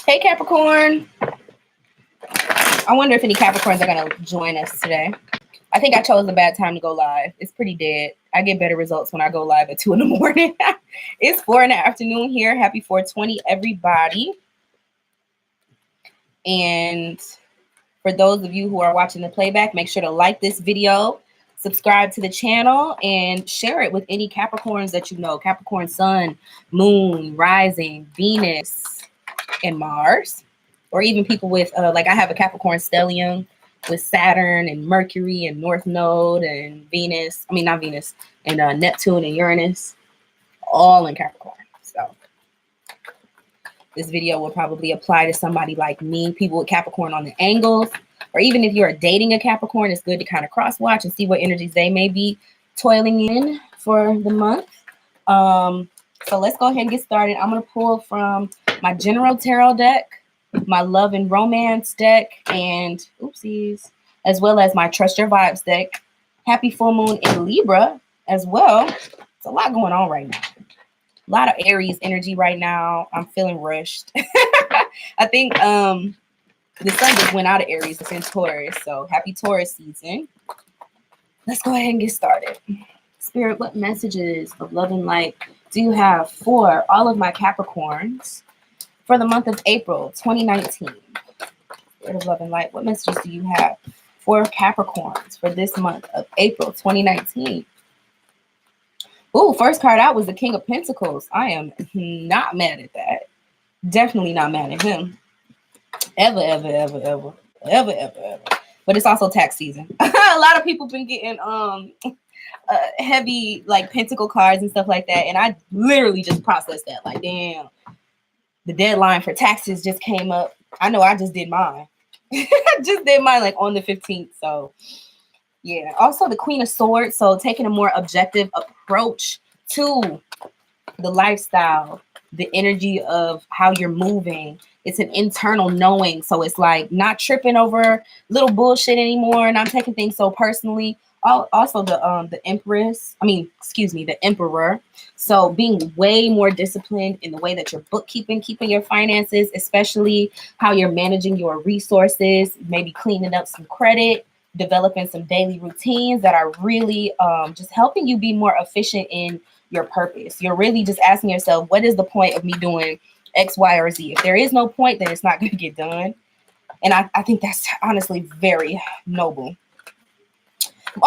Hey, Capricorn. I wonder if any Capricorns are going to join us today. I think I chose a bad time to go live. It's pretty dead. I get better results when I go live at 2 in the morning. It's 4 in the afternoon here. Happy 420, everybody. And for those of you who are watching the playback, make sure to like this video, subscribe to the channel, and share it with any Capricorns that you know. Capricorn Sun, Moon, Rising, Venus, and Mars. Or even people with, like I have a Capricorn stellium with Saturn and Mercury and North Node and Venus. I mean, not Venus, and Neptune and Uranus, all in Capricorn. So this video will probably apply to somebody like me, people with Capricorn on the angles, or even if you're dating a Capricorn, it's good to kind of cross watch and see what energies they may be toiling in for the month. So let's go ahead and get started. I'm going to pull from my general tarot deck, my love and romance deck, and oopsies, as well as my trust your vibes deck. Happy full moon in Libra as well. It's a lot going on right now. A lot of Aries energy right now. I'm feeling rushed. I think the sun just went out of Aries. It's in Taurus. So happy Taurus season. Let's go ahead and get started. Spirit, what messages of love and light do you have for all of my Capricorns for the month of April 2019? Spirit of love and light, what messages do you have for Capricorns for this month of April 2019? Ooh, first card out was the King of Pentacles. I am not mad at that. Definitely not mad at him. Ever. But it's also tax season. A lot of people been getting heavy like pentacle cards and stuff like that. And I literally just processed that. Like, damn, the deadline for taxes just came up. I know I just did mine. I just did mine like on the 15th. So yeah, also the Queen of Swords. So taking a more objective approach to the lifestyle, the energy of how you're moving. It's an internal knowing. So it's like not tripping over little bullshit anymore. And I'm taking things so personally. Also the Empress, the Emperor. So being way more disciplined in the way that you're bookkeeping, keeping your finances, especially how you're managing your resources, maybe cleaning up some credit, developing some daily routines that are really just helping you be more efficient in your purpose. You're really just asking yourself, what is the point of me doing X, Y, or Z? If there is no point, then it's not going to get done. And I think that's honestly very noble.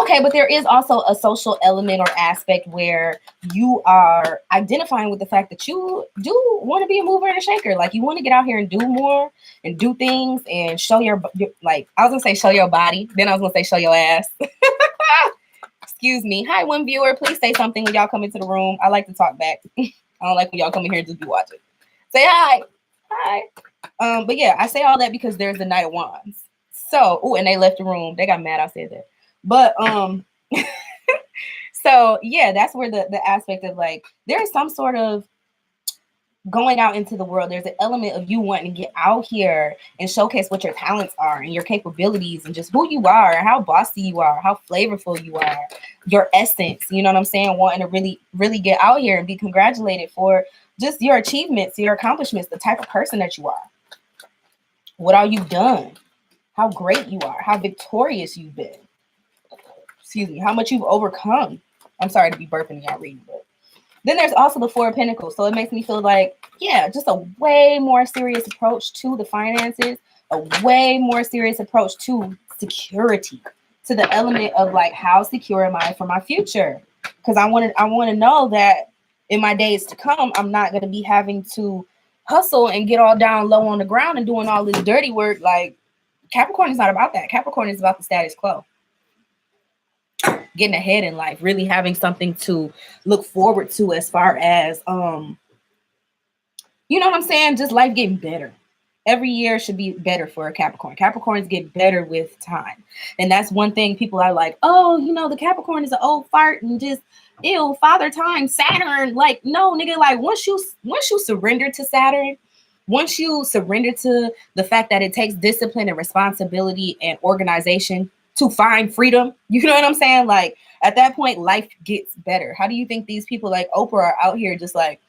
Okay, but there is also a social element or aspect where you are identifying with the fact that you do want to be a mover and a shaker. Like you want to get out here and do more and do things and show your like, I was going to say show your body. Then I was going to say show your ass. Excuse me. Hi, one viewer. Please say something when y'all come into the room. I like to talk back. I don't like when y'all come in here and just be watching. Say hi. Hi. But yeah, I say all that because there's the Knight of Wands. So, oh, and they left the room. They got mad I said that. But so yeah, that's where the aspect of like there is some sort of going out into the world. There's an element of you wanting to get out here and showcase what your talents are and your capabilities and just who you are, how bossy you are, how flavorful you are, your essence. You know what I'm saying? Wanting to really get out here and be congratulated for just your achievements, your accomplishments, the type of person that you are. What all you've done, how great you are, how victorious you've been. Excuse me, how much you've overcome. I'm sorry to be burping and y'all reading, but then there's also the Four of Pentacles. So it makes me feel like, yeah, just a way more serious approach to the finances, a way more serious approach to security, to the element of like, how secure am I for my future? Because I want to know that in my days to come, I'm not going to be having to hustle and get all down low on the ground and doing all this dirty work. Like Capricorn is not about that. Capricorn is about the status quo. Getting ahead in life, really having something to look forward to as far as, you know what I'm saying? Just life getting better. Every year should be better for a Capricorn. Capricorns get better with time. And that's one thing people are like, oh, you know, the Capricorn is an old fart and just, ew, father time, Saturn. Like, no, nigga, like once you surrender to Saturn, once you surrender to the fact that it takes discipline and responsibility and organization to find freedom, you know what I'm saying? Like at that point, life gets better. How do you think these people like Oprah are out here just like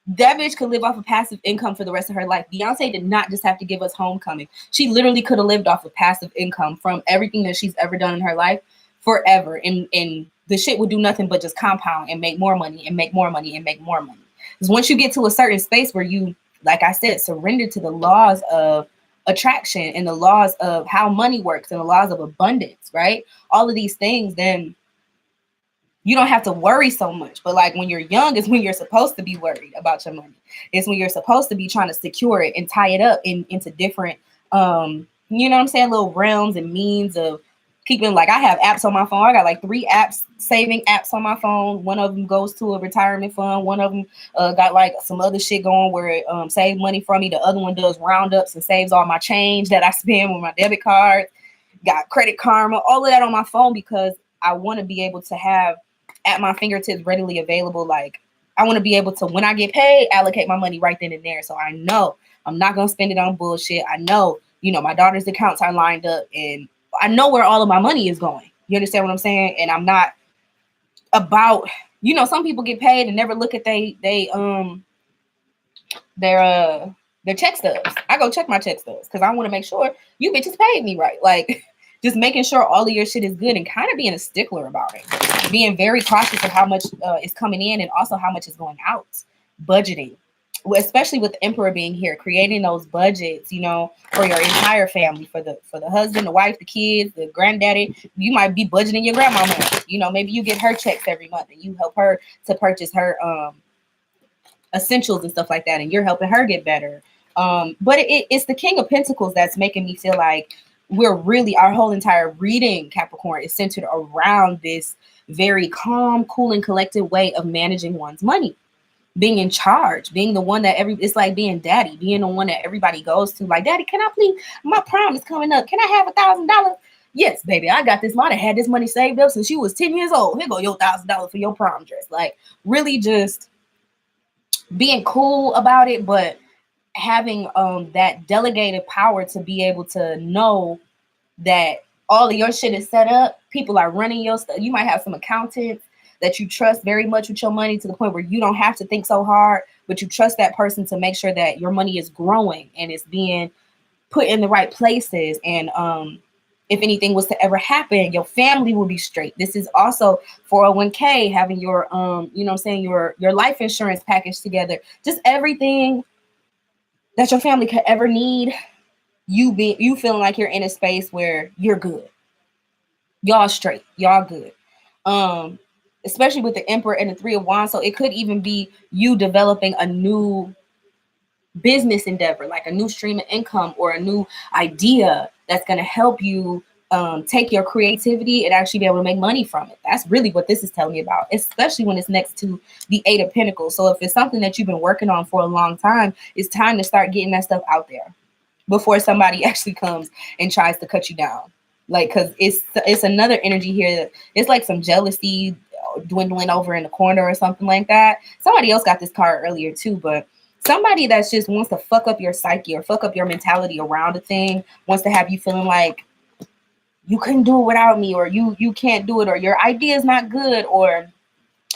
That bitch could live off of passive income for the rest of her life. Beyonce did not just have to give us Homecoming. She literally could have lived off of passive income from everything that she's ever done in her life forever. And the shit would do nothing but just compound and make more money and make more money and make more money. Because once you get to a certain space where you, like I said, surrender to the laws of attraction and the laws of how money works and the laws of abundance, right? All of these things, then you don't have to worry so much. But like when you're young is when you're supposed to be worried about your money. It's when you're supposed to be trying to secure it and tie it up into different, you know what I'm saying, little realms and means of keeping. Like I have apps on my phone. I got like 3 apps, saving apps on my phone. One of them goes to a retirement fund. One of them got like some other shit going where it saves money for me. The other one does roundups and saves all my change that I spend with my debit card. Got Credit Karma, all of that on my phone because I want to be able to have at my fingertips readily available. Like I want to be able to, when I get paid, allocate my money right then and there. So I know I'm not going to spend it on bullshit. I know, you know, my daughter's accounts are lined up and I know where all of my money is going. You understand what I'm saying? And I'm not about, you know, some people get paid and never look at their check stubs. I go check my check stubs because I want to make sure you bitches paid me right. Like just making sure all of your shit is good and kind of being a stickler about it. Being very cautious of how much is coming in and also how much is going out. Budgeting, especially with the Emperor being here, creating those budgets, you know, for your entire family, for the husband, the wife, the kids, the granddaddy. You might be budgeting your grandmama. You know, maybe you get her checks every month and you help her to purchase her essentials and stuff like that, and you're helping her get better. But it's the King of Pentacles that's making me feel like we're really, our whole entire reading, Capricorn, is centered around this very calm, cool, and collected way of managing one's money. Being in charge, being the one that it's like being daddy, being the one that everybody goes to. Like, daddy, can I please, my prom is coming up. Can I have $1,000? Yes, baby, I got this money. I had this money saved up since you was 10 years old. Here go your $1,000 for your prom dress. Like, really just being cool about it, but having that delegated power to be able to know that all of your shit is set up. People are running your stuff. You might have some accountants that you trust very much with your money to the point where you don't have to think so hard, but you trust that person to make sure that your money is growing and it's being put in the right places. And if anything was to ever happen, your family will be straight. This is also 401k, having your you know what I'm saying, your life insurance package together. Just everything that your family could ever need. You feeling like you're in a space where you're good. Y'all straight. Y'all good. Especially with the Emperor and the 3 of Wands. So it could even be you developing a new business endeavor, like a new stream of income or a new idea that's going to help you take your creativity and actually be able to make money from it. That's really what this is telling me about, especially when it's next to the 8 of Pentacles. So if it's something that you've been working on for a long time, it's time to start getting that stuff out there before somebody actually comes and tries to cut you down. Like, because it's another energy here that it's like some jealousy dwindling over in the corner or something like that. Somebody else got this card earlier too, but somebody that's just wants to fuck up your psyche or fuck up your mentality around a thing, wants to have you feeling like you couldn't do it without me, or you can't do it, or your idea is not good, or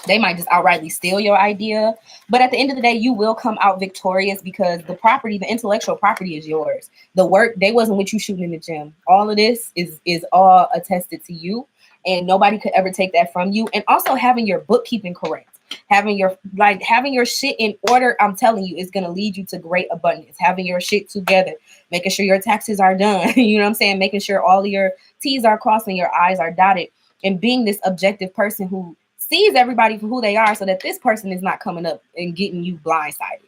they might just outrightly steal your idea. But at the end of the day, you will come out victorious because the property, the intellectual property is yours. The work, they wasn't with you shooting in the gym. All of this is all attested to you, and nobody could ever take that from you. And also having your bookkeeping correct, having your shit in order, I'm telling you, is going to lead you to great abundance. Having your shit together, making sure your taxes are done, you know what I'm saying? Making sure all of your T's are crossed and your I's are dotted, and being this objective person who sees everybody for who they are, so that this person is not coming up and getting you blindsided.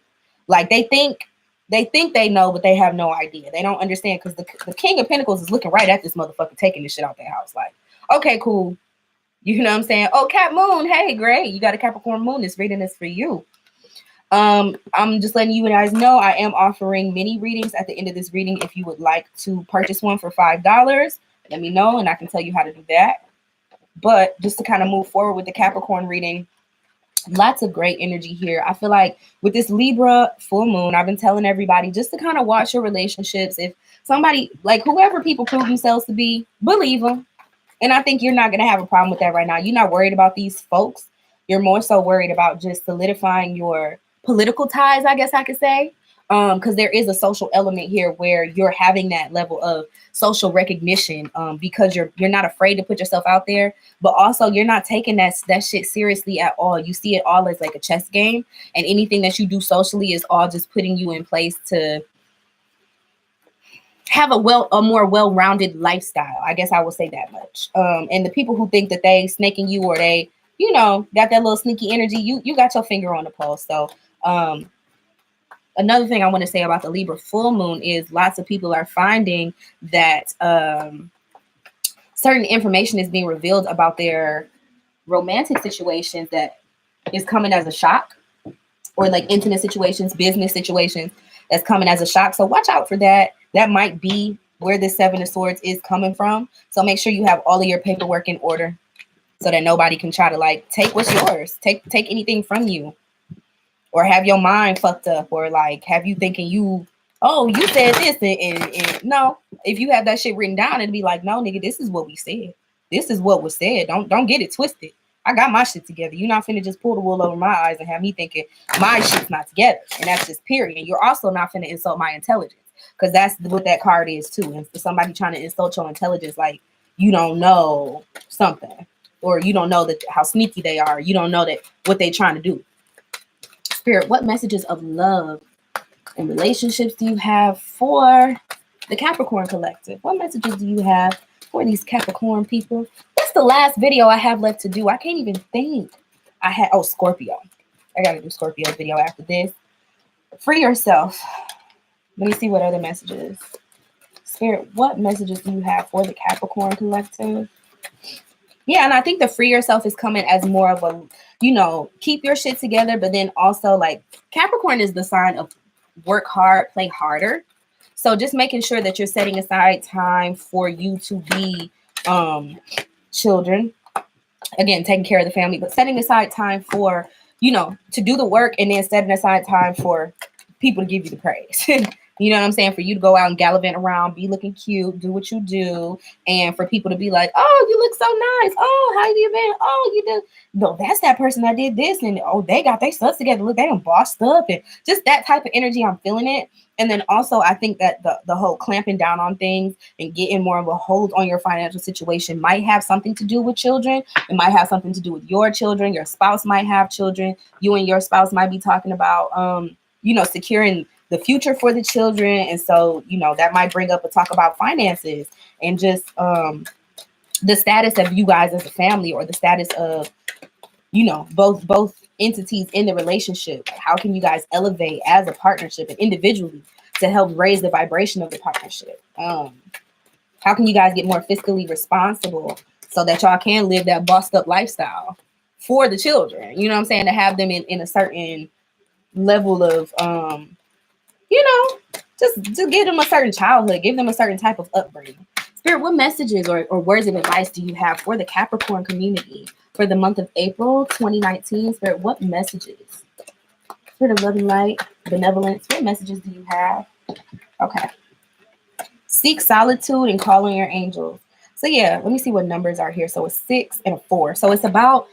Like they think they know, but they have no idea. They don't understand because the King of Pentacles is looking right at this motherfucker taking this shit out their house. Like, okay, cool. You know what I'm saying? Oh, Cap Moon. Hey, great. You got a Capricorn Moon. This reading is for you. I'm just letting you guys know I am offering mini readings at the end of this reading. If you would like to purchase one for $5, let me know and I can tell you how to do that. But just to kind of move forward with the Capricorn reading, lots of great energy here. I feel like with this Libra full moon, I've been telling everybody just to kind of watch your relationships. If somebody, like whoever people prove themselves to be, believe them. And I think you're not going to have a problem with that right now. You're not worried about these folks. You're more so worried about just solidifying your political ties, I guess I could say. Because there is a social element here where you're having that level of social recognition, because you're not afraid to put yourself out there, but also you're not taking that shit seriously at all. You see it all as like a chess game, and anything that you do socially is all just putting you in place to have a more well-rounded lifestyle. I guess I will say that much. And the people who think that they snaking you, or they, got that little sneaky energy, you got your finger on the pulse. So another thing I want to say about the Libra full moon is lots of people are finding that certain information is being revealed about their romantic situations that is coming as a shock, or like intimate situations, business situations that's coming as a shock. So watch out for that. That might be where the Seven of Swords is coming from. So make sure you have all of your paperwork in order so that nobody can try to like take what's yours, take anything from you, or have your mind fucked up, or like have you thinking you said this and no. If you have that shit written down, it'd be like, no, nigga, this is what we said. This is what was said. Don't get it twisted. I got my shit together. You're not finna just pull the wool over my eyes and have me thinking my shit's not together. And that's just period. And you're also not finna insult my intelligence, because that's what that card is too. And for somebody trying to insult your intelligence, like you don't know something, or you don't know that how sneaky they are. You don't know that what they're trying to do. Spirit, what messages of love and relationships do you have for the Capricorn collective? What messages do you have for these Capricorn people? That's the last video I have left to do. I can't even think. Scorpio. I gotta do Scorpio video after this. Free yourself. Let me see what other messages. Spirit, what messages do you have for the Capricorn collective? Yeah, and I think the free yourself is coming as more of a, keep your shit together, but then also like Capricorn is the sign of work hard, play harder. So just making sure that you're setting aside time for you to be children, again, taking care of the family, but setting aside time for, to do the work, and then setting aside time for people to give you the praise. You know what I'm saying? For you to go out and gallivant around, be looking cute, do what you do, and for people to be like, oh, you look so nice. Oh, how you been? Oh, you did. No, that's that person that did this, and they got their stuff together. Look, they done bossed up, and just that type of energy. I'm feeling it. And then also, I think that the whole clamping down on things and getting more of a hold on your financial situation might have something to do with children. It might have something to do with your children. Your spouse might have children. You and your spouse might be talking about, securing the future for the children. And so, that might bring up a talk about finances and just the status of you guys as a family, or the status of, both entities in the relationship. How can you guys elevate as a partnership and individually to help raise the vibration of the partnership? How can you guys get more fiscally responsible so that y'all can live that bossed up lifestyle for the children? You know what I'm saying? To have them in a certain level of, just to give them a certain childhood, give them a certain type of upbringing. Spirit, what messages or words of advice do you have for the Capricorn community for the month of April 2019? Spirit, what messages? Spirit of loving light, benevolence, what messages do you have? Okay. Seek solitude and call on your angels. So yeah, let me see what numbers are here. So it's 6 and a 4. So it's about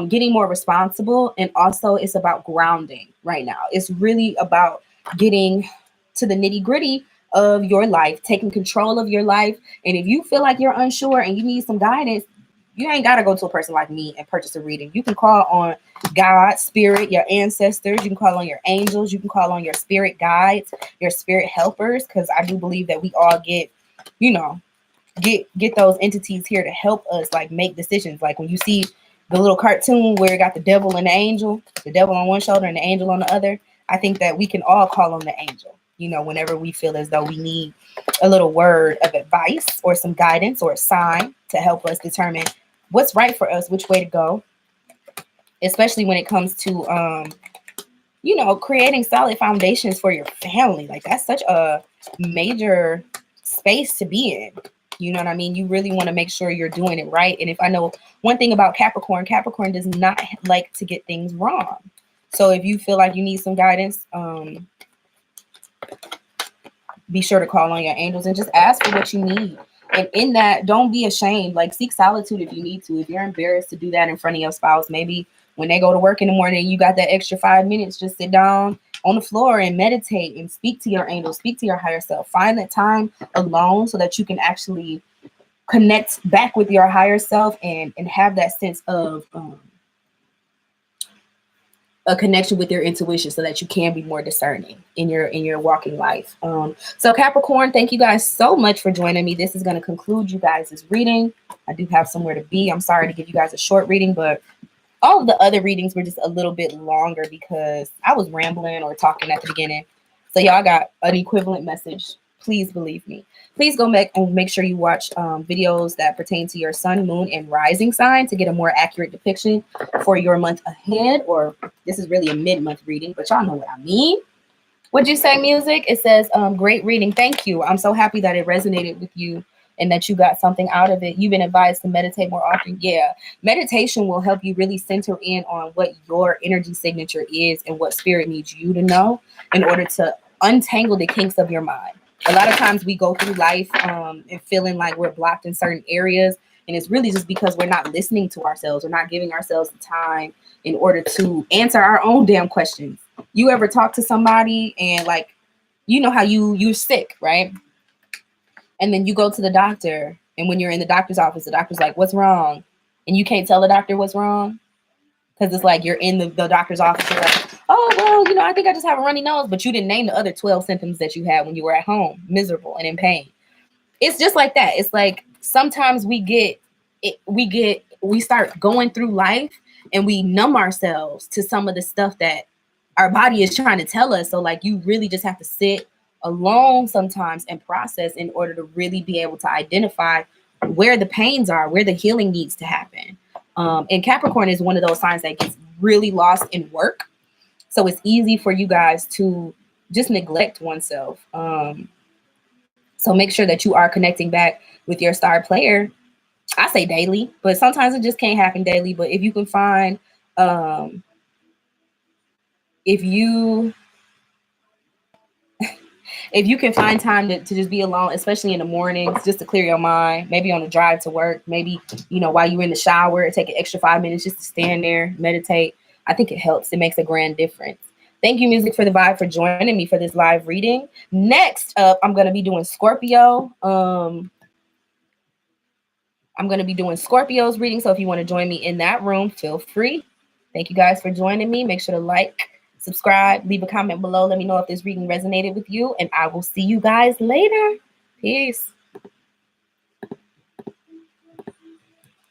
getting more responsible, and also it's about grounding right now. It's really about getting to the nitty gritty of your life, taking control of your life. And if you feel like you're unsure and you need some guidance, you ain't got to go to a person like me and purchase a reading. You can call on God, spirit, your ancestors. You can call on your angels. You can call on your spirit guides, your spirit helpers, because I do believe that we all get those entities here to help us like make decisions. Like when you see the little cartoon where it got the devil and the angel, the devil on one shoulder and the angel on the other, I think that we can all call on the angel, whenever we feel as though we need a little word of advice or some guidance or a sign to help us determine what's right for us, which way to go, especially when it comes to, creating solid foundations for your family. Like that's such a major space to be in. You know what I mean? You really want to make sure you're doing it right. And if I know one thing about Capricorn does not like to get things wrong. So if you feel like you need some guidance, be sure to call on your angels and just ask for what you need. And in that, don't be ashamed. Like seek solitude if you need to. If you're embarrassed to do that in front of your spouse, maybe When they go to work in the morning, you got that extra 5 minutes, just sit down on the floor and meditate and speak to your angels, speak to your higher self. Find that time alone so that you can actually connect back with your higher self and have that sense of a connection with your intuition so that you can be more discerning in your walking life. So Capricorn, thank you guys so much for joining me. This is going to conclude you guys' reading. I do have somewhere to be. I'm sorry to give you guys a short reading, but all of the other readings were just a little bit longer because I was rambling or talking at the beginning. So y'all got an equivalent message. Please believe me. Please go back and make sure you watch videos that pertain to your sun, moon, and rising sign to get a more accurate depiction for your month ahead. Or this is really a mid-month reading, but y'all know what I mean. What'd you say, music? It says, great reading. Thank you. I'm so happy that it resonated with you and that you got something out of it. You've been advised to meditate more often. Yeah, meditation will help you really center in on what your energy signature is and what spirit needs you to know in order to untangle the kinks of your mind. A lot of times we go through life and feeling like we're blocked in certain areas. And it's really just because we're not listening to ourselves. We're not giving ourselves the time in order to answer our own damn questions. You ever talk to somebody and like, you know how you're sick, right? And then you go to the doctor. And when you're in the doctor's office, the doctor's like, what's wrong? And you can't tell the doctor what's wrong. Because it's like you're in the doctor's office. You're like, oh, well, I think I just have a runny nose. But you didn't name the other 12 symptoms that you had when you were at home, miserable and in pain. It's just like that. It's like sometimes we start going through life and we numb ourselves to some of the stuff that our body is trying to tell us. So like you really just have to sit alone sometimes and process in order to really be able to identify where the pains are, where the healing needs to happen. And Capricorn is one of those signs that gets really lost in work. So it's easy for you guys to just neglect oneself. So make sure that you are connecting back with your star player. I say daily, but sometimes it just can't happen daily. But if you can find, if you can find time to just be alone, especially in the mornings, just to clear your mind, maybe on the drive to work, maybe, while you're in the shower, take an extra 5 minutes just to stand there, meditate. I think it helps. It makes a grand difference. Thank you, Music for the Vibe, for joining me for this live reading. Next up, I'm going to be doing Scorpio. I'm going to be doing Scorpio's reading. So if you want to join me in that room, feel free. Thank you guys for joining me. Make sure to like, subscribe, leave a comment below. Let me know if this reading resonated with you, and I will see you guys later. Peace.